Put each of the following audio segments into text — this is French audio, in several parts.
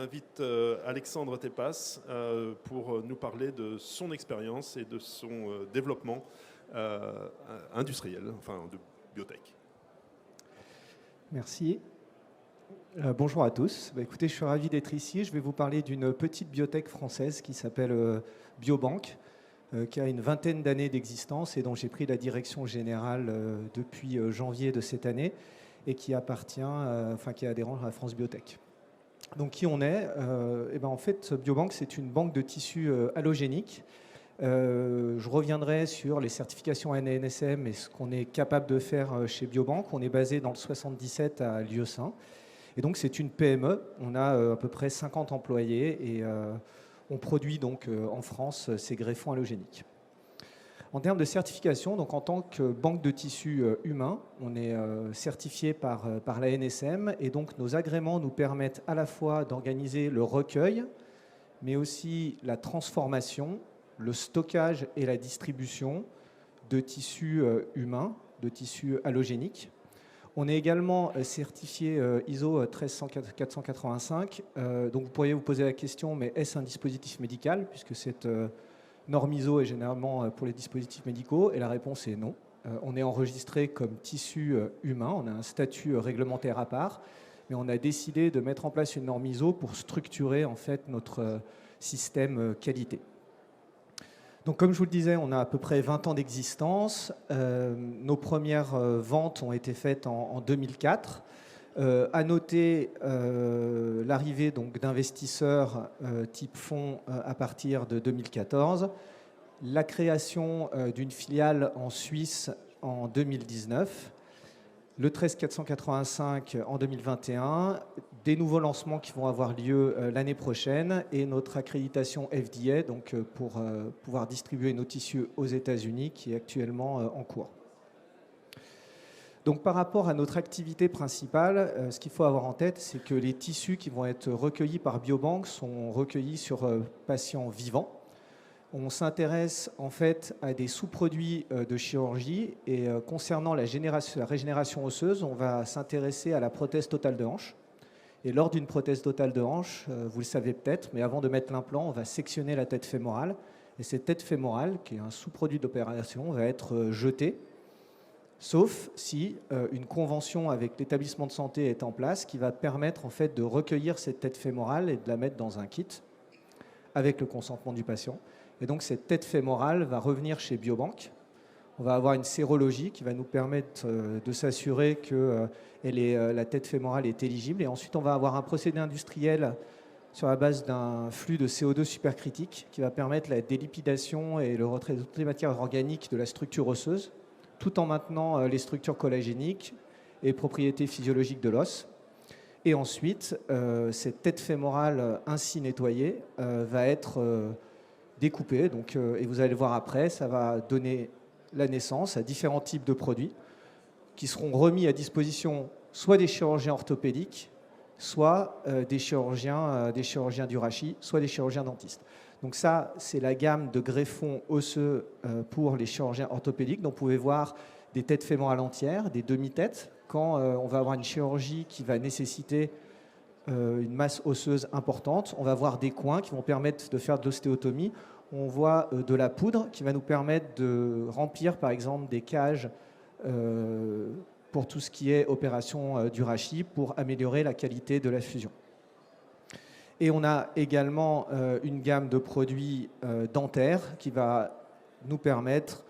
invite Alexandre Tepas pour nous parler de son expérience et de son développement industriel, enfin de biotech. Merci. Bonjour à tous. Écoutez, je suis ravi d'être ici. Je vais vous parler d'une petite biotech française qui s'appelle Biobank, qui a une vingtaine d'années d'existence et dont j'ai pris la direction générale depuis janvier de cette année et qui appartient, qui est adhérent à France Biotech. Donc qui on est en fait, Biobank, c'est une banque de tissus allogéniques. Je reviendrai sur les certifications ANSM et ce qu'on est capable de faire chez Biobank. On est basé dans le 77 à Lieusaint. Et donc c'est une PME. On a à peu près 50 employés et on produit donc en France ces greffons allogéniques. En termes de certification, donc en tant que banque de tissus humains, on est certifié par l'ANSM et donc nos agréments nous permettent à la fois d'organiser le recueil, mais aussi la transformation, le stockage et la distribution de tissus humains, de tissus allogéniques. On est également certifié ISO 13485. Donc vous pourriez vous poser la question, mais est-ce un dispositif médical, puisque cette norme ISO est généralement pour les dispositifs médicaux, et la réponse est non. On est enregistré comme tissu humain, on a un statut réglementaire à part, mais on a décidé de mettre en place une norme ISO pour structurer en fait notre système qualité. Donc, comme je vous le disais, on a à peu près 20 ans d'existence. Nos premières ventes ont été faites en 2004. À noter l'arrivée d'investisseurs type fonds à partir de 2014, la création d'une filiale en Suisse en 2019, le 13485 en 2021, des nouveaux lancements qui vont avoir lieu l'année prochaine et notre accréditation FDA donc, pour pouvoir distribuer nos tissus aux États-Unis qui est actuellement en cours. Donc, par rapport à notre activité principale, ce qu'il faut avoir en tête, c'est que les tissus qui vont être recueillis par Biobank sont recueillis sur patients vivants. On s'intéresse en fait à des sous-produits de chirurgie et concernant la régénération osseuse, on va s'intéresser à la prothèse totale de hanche. Et lors d'une prothèse totale de hanche, vous le savez peut-être, mais avant de mettre l'implant, on va sectionner la tête fémorale. Et cette tête fémorale, qui est un sous-produit d'opération, va être jetée, sauf si une convention avec l'établissement de santé est en place qui va permettre en fait de recueillir cette tête fémorale et de la mettre dans un kit avec le consentement du patient. Et donc cette tête fémorale va revenir chez Biobank. On va avoir une sérologie qui va nous permettre de s'assurer que la tête fémorale est éligible. Et ensuite, on va avoir un procédé industriel sur la base d'un flux de CO2 supercritique qui va permettre la délipidation et le retrait de toutes les matières organiques de la structure osseuse, tout en maintenant les structures collagéniques et propriétés physiologiques de l'os. Et ensuite, cette tête fémorale ainsi nettoyée va être découpée. Donc, et vous allez le voir après, ça va donner la naissance à différents types de produits qui seront remis à disposition soit des chirurgiens orthopédiques, soit des chirurgiens du rachis, soit des chirurgiens dentistes. Donc ça, c'est la gamme de greffons osseux pour les chirurgiens orthopédiques. Donc vous pouvez voir des têtes fémorales entières, des demi-têtes. Quand on va avoir une chirurgie qui va nécessiter une masse osseuse importante, on va voir des coins qui vont permettre de faire de l'ostéotomie. On voit de la poudre qui va nous permettre de remplir, par exemple, des cages pour tout ce qui est opération du rachis pour améliorer la qualité de la fusion. Et on a également une gamme de produits dentaires qui va nous permettre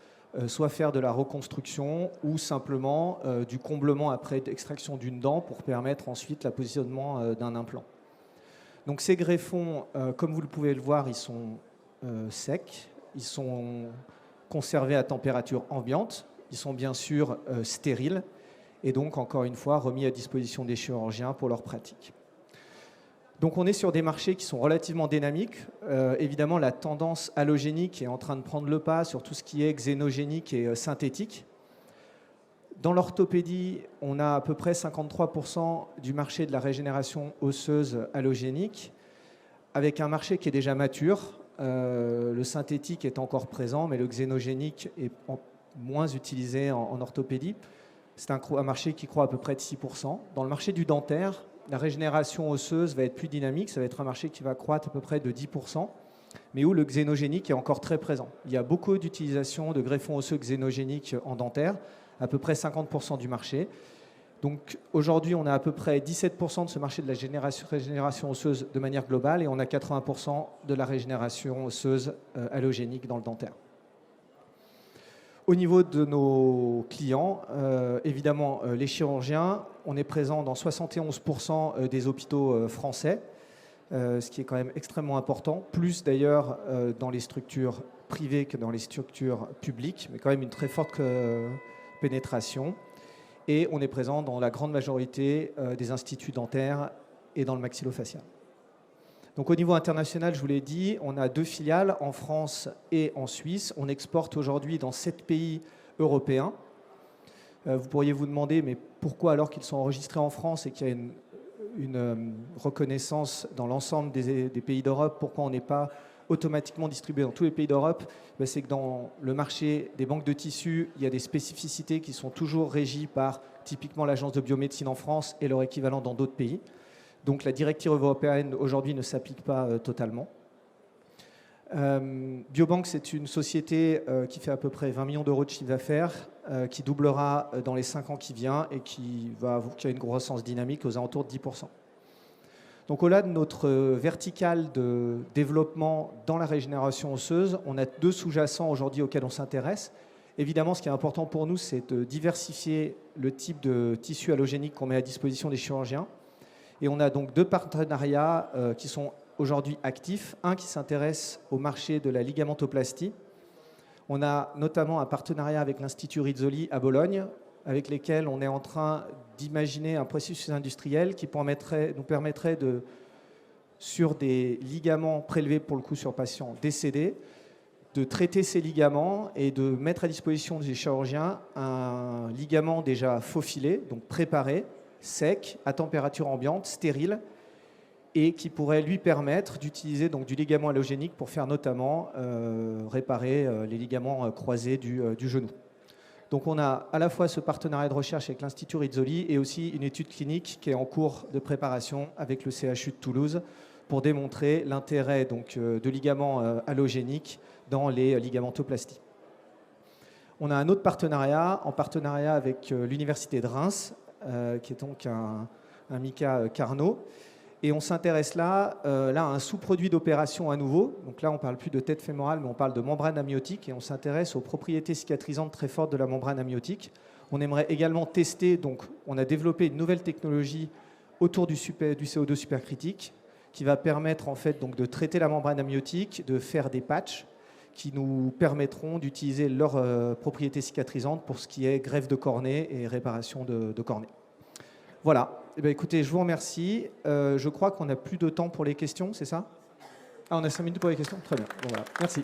soit faire de la reconstruction ou simplement du comblement après extraction d'une dent pour permettre ensuite le positionnement d'un implant. Donc ces greffons, comme vous le pouvez le voir, ils sont secs, ils sont conservés à température ambiante, ils sont bien sûr stériles et donc encore une fois remis à disposition des chirurgiens pour leur pratique. Donc on est sur des marchés qui sont relativement dynamiques. Évidemment, la tendance allogénique est en train de prendre le pas sur tout ce qui est xénogénique et synthétique. Dans l'orthopédie, on a à peu près 53% du marché de la régénération osseuse allogénique, avec un marché qui est déjà mature. Le synthétique est encore présent, mais le xénogénique est moins utilisé en orthopédie. C'est un marché qui croît à peu près de 6%. Dans le marché du dentaire, la régénération osseuse va être plus dynamique, ça va être un marché qui va croître à peu près de 10%, mais où le xénogénique est encore très présent. Il y a beaucoup d'utilisation de greffons osseux xénogéniques en dentaire, à peu près 50% du marché. Donc aujourd'hui, on a à peu près 17% de ce marché de la régénération osseuse de manière globale et on a 80% de la régénération osseuse allogénique dans le dentaire. Au niveau de nos clients, évidemment, les chirurgiens, on est présent dans 71% des hôpitaux français, ce qui est quand même extrêmement important, plus d'ailleurs dans les structures privées que dans les structures publiques, mais quand même une très forte pénétration. Et on est présent dans la grande majorité des instituts dentaires et dans le maxillofacial. Donc au niveau international, je vous l'ai dit, on a 2 filiales en France et en Suisse. On exporte aujourd'hui dans 7 pays européens. Vous pourriez vous demander, mais pourquoi alors qu'ils sont enregistrés en France et qu'il y a une reconnaissance dans l'ensemble des pays d'Europe, pourquoi on n'est pas automatiquement distribué dans tous les pays d'Europe? C'est que dans le marché des banques de tissus, il y a des spécificités qui sont toujours régies par typiquement l'Agence de biomédecine en France et leur équivalent dans d'autres pays. Donc la directive européenne aujourd'hui ne s'applique pas totalement. Biobank, c'est une société qui fait à peu près 20 millions d'euros de chiffre d'affaires, qui doublera dans les 5 ans qui viennent et qui a une croissance dynamique aux alentours de 10%. Donc au-delà de notre verticale de développement dans la régénération osseuse, on a 2 sous-jacents aujourd'hui auxquels on s'intéresse. Évidemment, ce qui est important pour nous, c'est de diversifier le type de tissu allogénique qu'on met à disposition des chirurgiens. Et on a donc 2 partenariats qui sont aujourd'hui actifs. Un qui s'intéresse au marché de la ligamentoplastie. On a notamment un partenariat avec l'Institut Rizzoli à Bologne, avec lesquels on est en train d'imaginer un processus industriel qui nous permettrait de, sur des ligaments prélevés pour le coup sur patients décédés, de traiter ces ligaments et de mettre à disposition des chirurgiens un ligament déjà faufilé, donc préparé, sec, à température ambiante, stérile, et qui pourrait lui permettre d'utiliser donc du ligament allogénique pour faire notamment réparer les ligaments croisés du genou. Donc on a à la fois ce partenariat de recherche avec l'Institut Rizzoli et aussi une étude clinique qui est en cours de préparation avec le CHU de Toulouse pour démontrer l'intérêt donc de ligaments allogéniques dans les ligamentoplasties. On a un autre partenariat en partenariat avec l'Université de Reims, qui est donc un MICA Carnot. Et on s'intéresse là à un sous-produit d'opération à nouveau. Donc là, on ne parle plus de tête fémorale, mais on parle de membrane amniotique. Et on s'intéresse aux propriétés cicatrisantes très fortes de la membrane amniotique. On aimerait également tester, donc on a développé une nouvelle technologie autour du CO2 supercritique qui va permettre en fait donc de traiter la membrane amniotique, de faire des patchs qui nous permettront d'utiliser leurs propriétés cicatrisantes pour ce qui est greffe de cornée et réparation de cornée. Voilà. Eh bien, écoutez, je vous remercie. Je crois qu'on n'a plus de temps pour les questions, c'est ça? Ah, on a 5 minutes pour les questions? Très bien. Bon, voilà. Merci.